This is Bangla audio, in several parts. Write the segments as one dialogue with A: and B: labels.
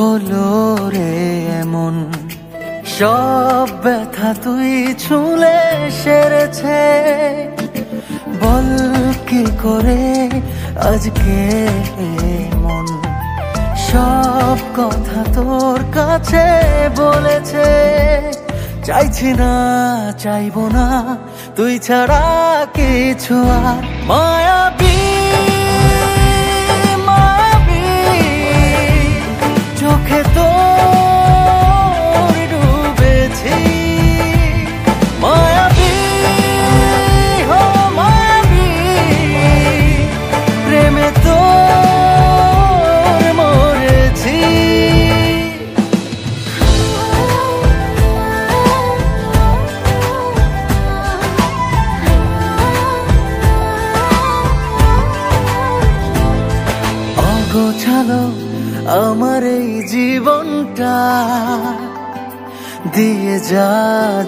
A: হলো রে এমন, সব ব্যথা তুই ছুঁলে সেরেছে। বল কি করে আজকে মন সব কথা তোর কাছে বলেছে। চাইছি না, চাইবো না, তুই ছাড়া কিছু আর। মায়াবী মায়াবী চোখে তোর ডুবেছি। মায়াবী হো মায়াবী প্রেমে তোর মরেছি। গোছালো আমার এই জীবনটা, দিয়ে যা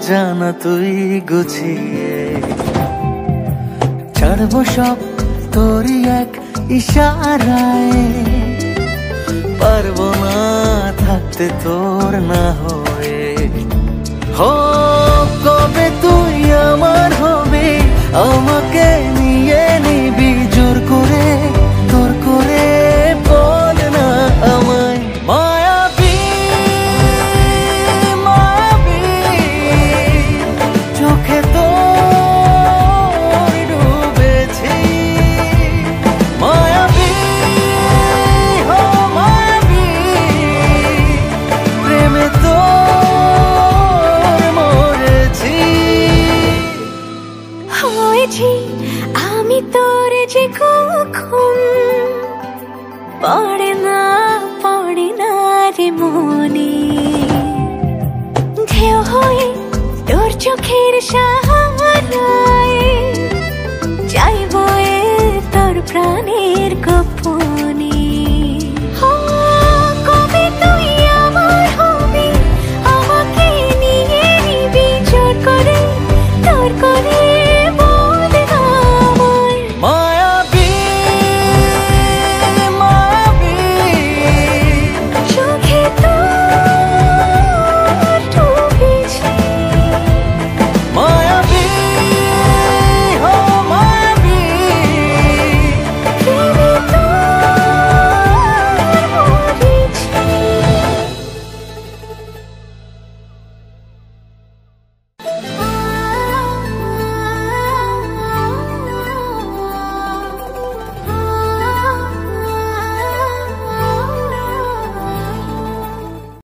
A: জানা তুই গুছিয়ে। ছাড়বো সব তোরই এক ইশারায়, পারবো না থাকতে তোর না হয়ে। কবে তুই আমার হবে, আমাকে